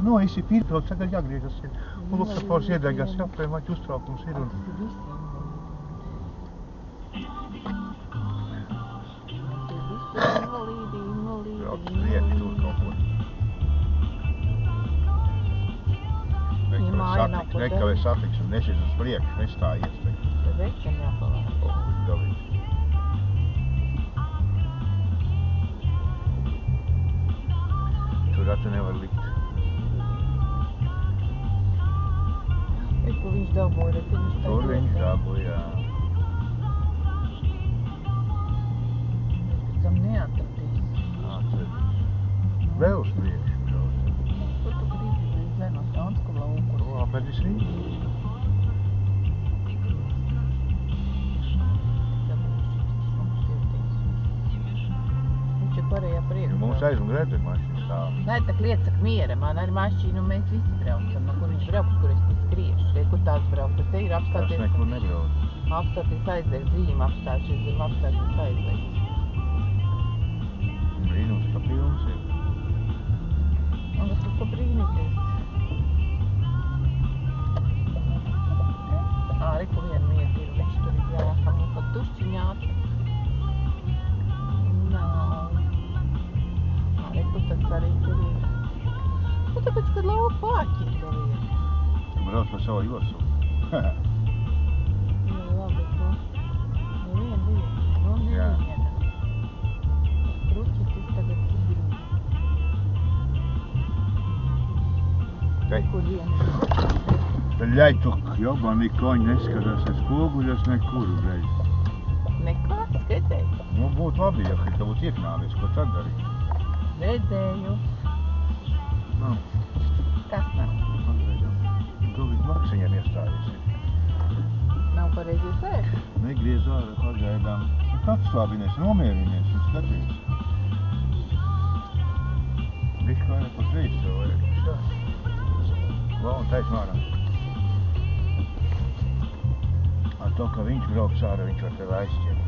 no, esi pirkot, tagad jāgriežas ir. Un luksafors iedegās, jāpēc maķi uztraukums ir. Un... Brauc uz priekšu, tur kaut ko. Nekavē satiks un nesies uz priekšu, nestājies. Te večam jāpalāk. Tur ratu nevar likt. Kur viņš dabūja, Tur viņš dabūja, jā. Pēc tam neatradīs. Atradīs. Vēl uz priekšu brauc. Kur tu gribi zenos Ansku lauku? Apēdis Rīgas. Viņš ir pārējā priekšā. Mums aizmug redzēt mašīnu stāv. Nē, tā lieta saka miera, man ar mašīnu mēs visi braucam. No kur viņš brauc, kur es tik skriešu. Re, kur tāds brauc, tur te ir apstāties. Tas nekur nebrauc. Apstāties aizliegt, zīme apstāties, zem apstāties aizliegt. Brīnums, ka pilns ir. Un tas tur brīnīties. Riku vienu mietu ir, viņš tur ir jāsam un pat tušķiņāt. Nav. Riku tas arī tur ir. Nu, tāpēc, kad lauka pārķīt vēl ir. Brauc par savu joslu. Jā, labi, tu. Neviena vieta. Nu, neviena. Kruķitis tagad ir brīn. Te. Kur viena. Tad ļai tu jobanī koņi neskatās aiz spoguļos nekur uzreiz. Nekā skatēji? Nu, būtu labi, ja ka būtu ieknāvies, ko tad darīt. Redzēju. Nav. Kas nav? Galīgi maksiņiem iestājies ir. Nav pareizi sēž? Negriez ārā, pagaidām. Apslābinies, nomierinies un skaties. Višķi vairāk uz reizi cilvēki. Tā. Vēl un taisn ārā. Ar to, ka viņš brauks ārā, viņš var tevi aizķert.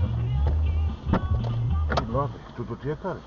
Ir labi. Tu tur tiek arī?